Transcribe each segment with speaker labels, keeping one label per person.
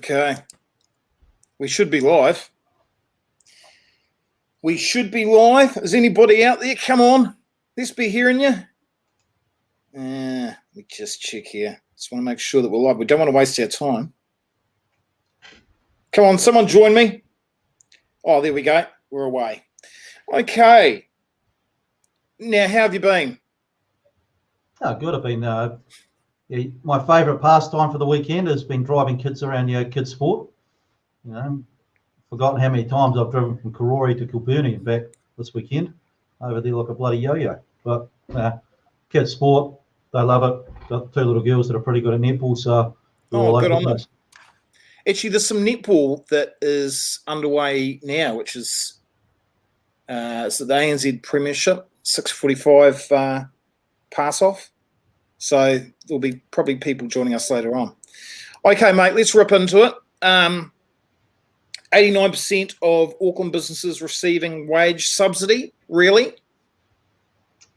Speaker 1: Okay. We should be live. We should be live. Is anybody out there? Come on. Let's be hearing you. Let me just check here. Just want to make sure that we're live. We don't want to waste our time. Come on, someone join me. Oh, there we go. We're away. Okay. Now, how have you been?
Speaker 2: Oh, good. I've been, my favourite pastime for the weekend has been driving kids around, kids sport. Forgotten how many times I've driven from Karori to Kilburnie and back this weekend over there like a bloody yo-yo. But kids sport, they love it. Got two little girls that are pretty good at netball, so all
Speaker 1: good
Speaker 2: over
Speaker 1: on
Speaker 2: the place.
Speaker 1: them. Actually, there's some netball that is underway now, which is so the ANZ Premiership, 6:45 pass-off. So there'll be probably people joining us later on. Okay, mate, let's rip into it. 89% of Auckland businesses receiving wage subsidy, really?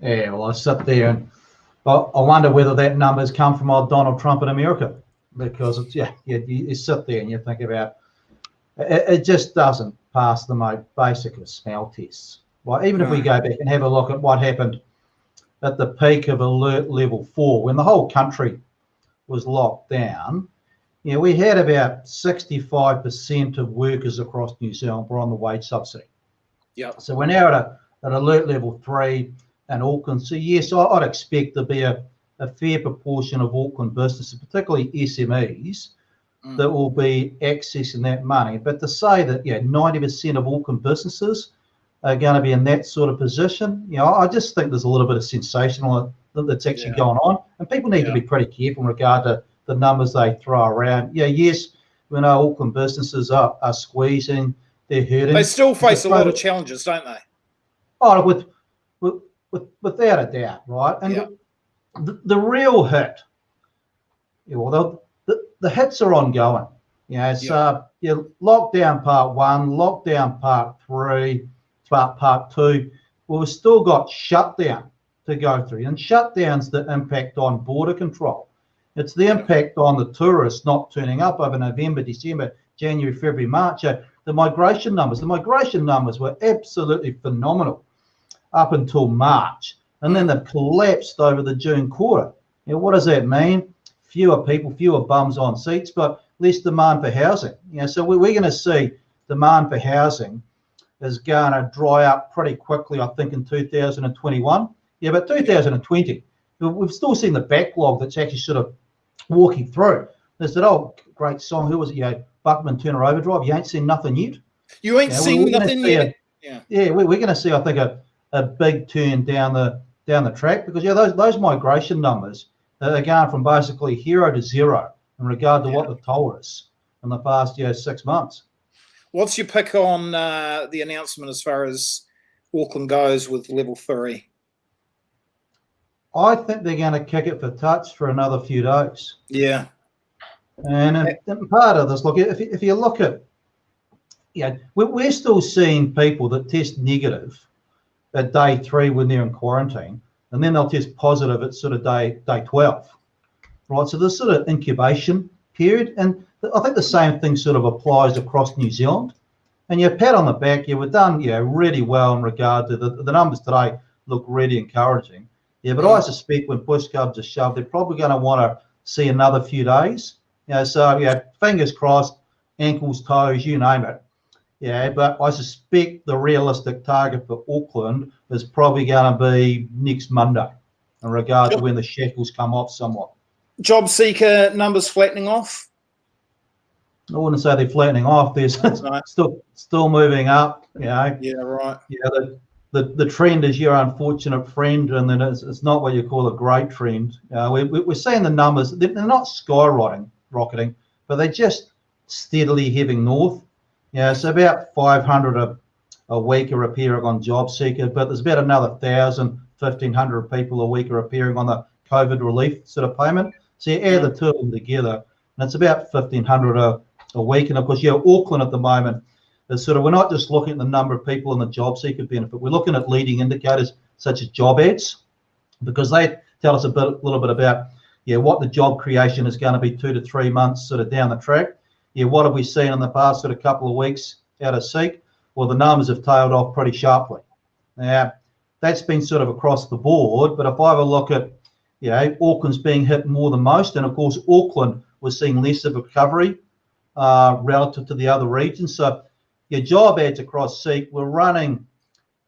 Speaker 2: Yeah, well, I sit there and I wonder whether that number's come from old Donald Trump in America, because it's, you sit there and you think about it just doesn't pass the most basic of smell tests. Well, even if we go back and have a look at what happened at the peak of alert level 4, when the whole country was locked down, we had about 65% of workers across New Zealand were on the wage subsidy.
Speaker 1: Yeah.
Speaker 2: So we're now at alert level 3 in Auckland. So yes, I'd expect there to be a fair proportion of Auckland businesses, particularly SMEs, that will be accessing that money. But to say that 90% of Auckland businesses are going to be in that sort of position, I just think there's a little bit of sensational that's actually going on, and people need to be pretty careful in regard to the numbers they throw around. Yes, we know Auckland businesses are squeezing, they're hurting.
Speaker 1: They still face a lot of challenges, don't they?
Speaker 2: Oh, without a doubt, right? And the real hit, the hits are ongoing. Lockdown part 1, lockdown part 3, part 2. Well, we've still got shutdown to go through, and shutdowns that impact on border control. It's the impact on the tourists not turning up over November, December, January, February, March. The migration numbers were absolutely phenomenal up until March, and then they've collapsed over the June quarter. What does that mean? Fewer people, fewer bums on seats, but less demand for housing. So we're going to see demand for housing is going to dry up pretty quickly, I think, in 2021. But 2020, we've still seen the backlog that's actually sort of walking through. There's that old great song, who was it? Buckman Turner Overdrive. You ain't seen nothing yet.
Speaker 1: You ain't seen nothing yet.
Speaker 2: We're going to see, I think, a big turn down the track, because those migration numbers are going from basically hero to zero in regard to what they've told us in the past 6 months.
Speaker 1: What's your pick on the announcement as far as Auckland goes with level 3?
Speaker 2: I think they're going to kick it for touch for another few days.
Speaker 1: Yeah.
Speaker 2: And part of this, look, if you look at, we're still seeing people that test negative at day 3 when they're in quarantine, and then they'll test positive at sort of day 12, right? So there's sort of incubation period, and I think the same thing sort of applies across New Zealand. And pat on the back, we've done really well in regard to the numbers today look really encouraging. But I suspect when push comes to shove, they're probably going to want to see another few days. So fingers crossed, ankles, toes, you name it. But I suspect the realistic target for Auckland is probably going to be next Monday in regard to when the shackles come off somewhat. Job seeker numbers flattening off? I wouldn't say they're flattening off. They're still moving up.
Speaker 1: Yeah, right.
Speaker 2: The trend is your unfortunate friend, and then it's not what you call a great trend. We're seeing the numbers. They're not skyrocketing, but they're just steadily heading north. So about 500 a week are appearing on job seeker, but there's about another 1,000, 1,500 people a week are appearing on the COVID relief sort of payment. So you add the two of them together, and it's about 1,500 a week. And of course, Auckland at the moment is sort of, we're not just looking at the number of people in the job seeker benefit. We're looking at leading indicators such as job ads, because they tell us little bit about what the job creation is going to be 2 to 3 months sort of down the track. what have we seen in the past sort of couple of weeks out of SEEK? Well, the numbers have tailed off pretty sharply. Now, that's been sort of across the board, but if I have a look at, Auckland's being hit more than most, and of course, Auckland was seeing less of a recovery relative to the other regions. So, job ads across SEEK were running,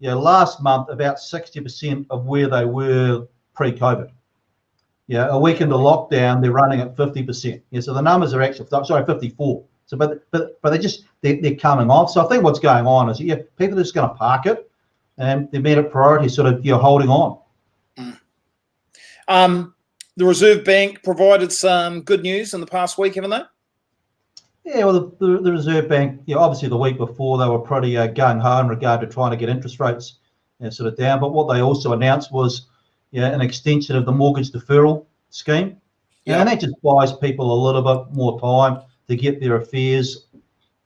Speaker 2: last month about 60% of where they were pre-COVID. A week into lockdown, they're running at 50%. So the numbers are actually, 54. So, but they're coming off. So I think what's going on is, people are just going to park it, and the immediate priority is sort of holding on.
Speaker 1: The Reserve Bank provided some good news in the past week, haven't they?
Speaker 2: Yeah, well, the Reserve Bank, obviously the week before they were pretty gung-ho in regard to trying to get interest rates sort of down. But what they also announced was an extension of the mortgage deferral scheme. And that just buys people a little bit more time to get their affairs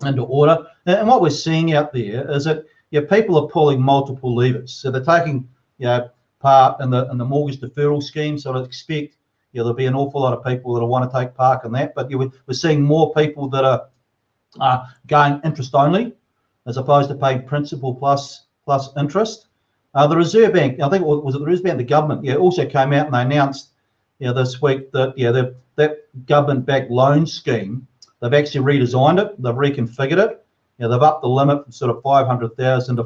Speaker 2: into order. And what we're seeing out there is that people are pulling multiple levers. So they're taking part in the mortgage deferral scheme. So I'd expect there'll be an awful lot of people that will want to take part in that. But we're seeing more people that are going interest only as opposed to paying principal plus interest. The Reserve Bank, I think was it the Reserve Bank, the government, also came out and they announced this week that that government-backed loan scheme, they've actually redesigned it, they've reconfigured it. They've upped the limit from sort of 500,000 to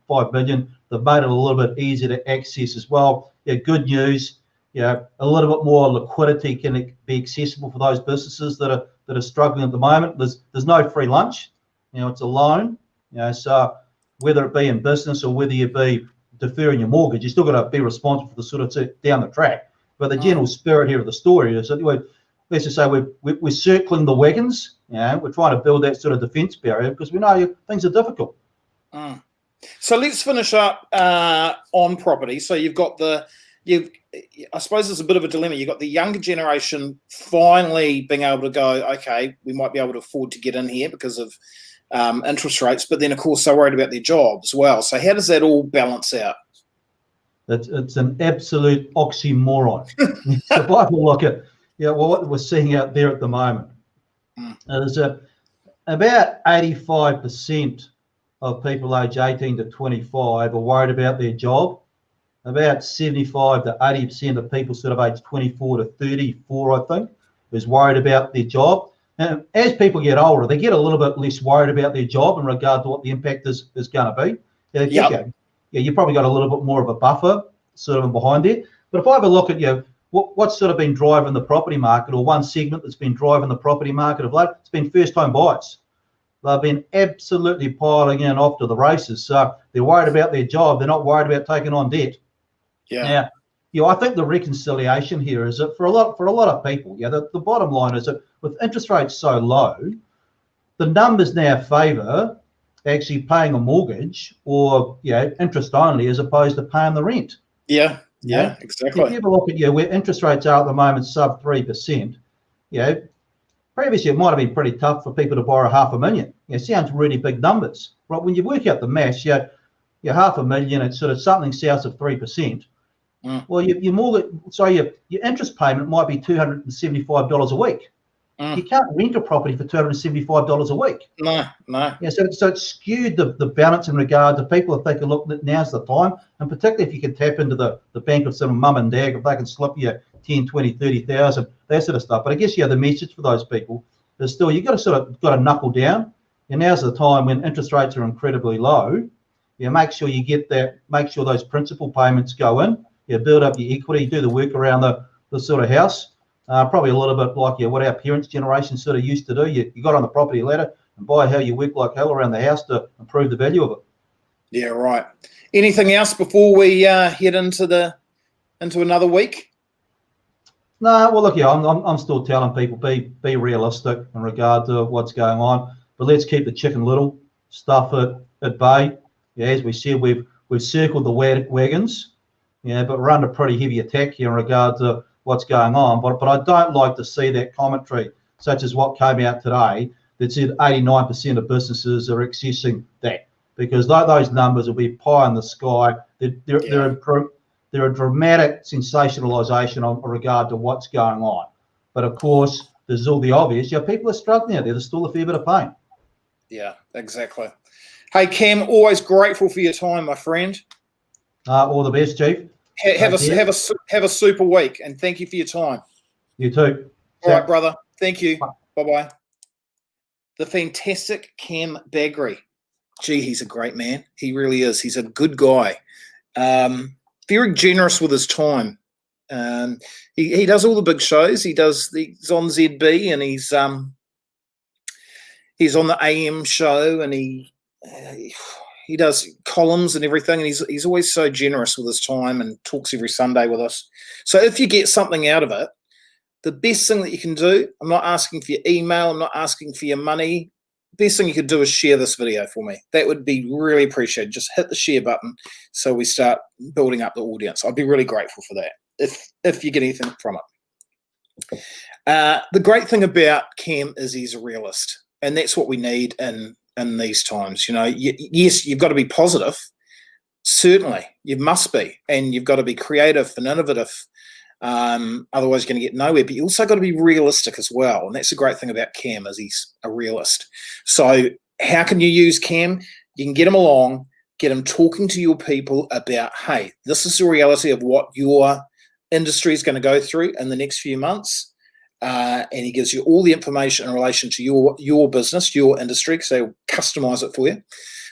Speaker 2: 5 million. They've made it a little bit easier to access as well. Good news. A little bit more liquidity can be accessible for those businesses that are struggling at the moment. There's no free lunch. It's a loan. So whether it be in business or whether you be deferring your mortgage, you still got to be responsible for the sort of down the track. But the general spirit here of the story is that let's just say we're circling the wagons. We're trying to build that sort of defence barrier because we know things are difficult.
Speaker 1: So let's finish up on property. So you've got I suppose there's a bit of a dilemma. You've got the younger generation finally being able to go, okay, we might be able to afford to get in here because of interest rates, but then of course they're worried about their job as well. So how does that all balance out?
Speaker 2: It's an absolute oxymoron. So if I look at what we're seeing out there at the moment, is about 85% of people aged 18 to 25 are worried about their job. About 75 to 80% of people sort of age 24 to 34, I think, is worried about their job. And as people get older, they get a little bit less worried about their job in regard to what the impact is going to be. You've probably got a little bit more of a buffer sort of behind there. But if I have a look at what's sort of been driving the property market, or one segment that's been driving the property market of late, it's been first home buyers. They've been absolutely piling in off to the races. So they're worried about their job. They're not worried about taking on debt. Now, I think the reconciliation here is that for a lot of people, the bottom line is that with interest rates so low, the numbers now favour actually paying a mortgage or interest only as opposed to paying the rent.
Speaker 1: Yeah, exactly.
Speaker 2: If you have a look at where interest rates are at the moment, sub 3%, previously it might have been pretty tough for people to borrow $500,000. It sounds really big numbers, right? When you work out the maths, you're $500,000, it's sort of something south of 3%. Well, your mortgage, your interest payment might be $275 a week. You can't rent a property for $275 a week.
Speaker 1: No.
Speaker 2: So it's skewed the balance in regard to people if they can look, now's the time, and particularly if you can tap into the bank of some mum and dad, if they can slip you 10, 20, 30,000, that sort of stuff. But I guess the message for those people is still you've got to knuckle down. And now's the time when interest rates are incredibly low. Make sure you get that. Make sure those principal payments go in. Build up your equity. Do the work around the sort of house. Probably a little bit like what our parents' generation sort of used to do. You got on the property ladder and buy how you work like hell around the house to improve the value of it. Yeah,
Speaker 1: right. Anything else before we head into another week?
Speaker 2: No, well, look, I'm still telling people be realistic in regard to what's going on, but let's keep the chicken little stuff at bay. As we said, we've circled the wagons, but we're under pretty heavy attack here in regard to what's going on. But I don't like to see that commentary, such as what came out today, that said 89% of businesses are accessing that, because those numbers will be pie in the sky. They're a dramatic sensationalisation in regard to what's going on. But of course, there's all the obvious. People are struggling out there. There's still a fair bit of pain.
Speaker 1: Yeah, exactly. Hey, Cam, always grateful for your time, my friend.
Speaker 2: All the best, Chief.
Speaker 1: Have a super week, and thank you for your time.
Speaker 2: You too.
Speaker 1: All right, brother. Thank you. Bye-bye. The fantastic Cam Bagrie. Gee, he's a great man. He really is. He's a good guy. Very generous with his time. He does all the big shows. He's on ZB, and he's on the AM show, and he does columns and everything, and he's always so generous with his time and talks every Sunday with us. So if you get something out of it, the best thing that you can do, I'm not asking for your email, I'm not asking for your money. Best thing you could do is share this video for me. That would be really appreciated. Just hit the share button so we start building up the audience. I'd be really grateful for that if you get anything from it. The great thing about Cam is he's a realist, and that's what we need in these times. Yes, you've got to be positive. Certainly, you must be, and you've got to be creative and innovative. Otherwise, you're going to get nowhere. But you also got to be realistic as well, and that's the great thing about Cam is he's a realist. So, how can you use Cam? You can get him along, get him talking to your people about, hey, this is the reality of what your industry is going to go through in the next few months. And he gives you all the information in relation to your business, your industry, so he'll customize it for you.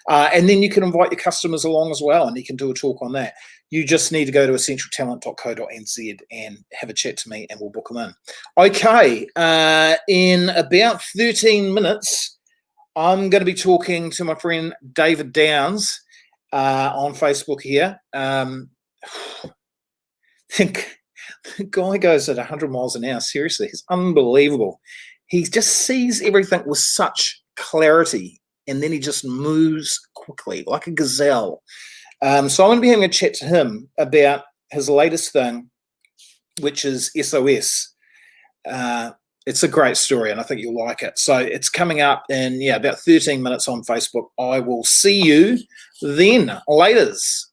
Speaker 1: And then you can invite your customers along as well, and he can do a talk on that. You just need to go to essentialtalent.co.nz and have a chat to me, and we'll book them in. Okay, in about 13 minutes, I'm going to be talking to my friend David Downs on Facebook here. The guy goes at 100 miles an hour. Seriously, he's unbelievable. He just sees everything with such clarity, and then he just moves quickly like a gazelle. So I'm going to be having a chat to him about his latest thing, which is SOS. It's a great story, and I think you'll like it. So it's coming up in about 13 minutes on Facebook. I will see you then. Laters.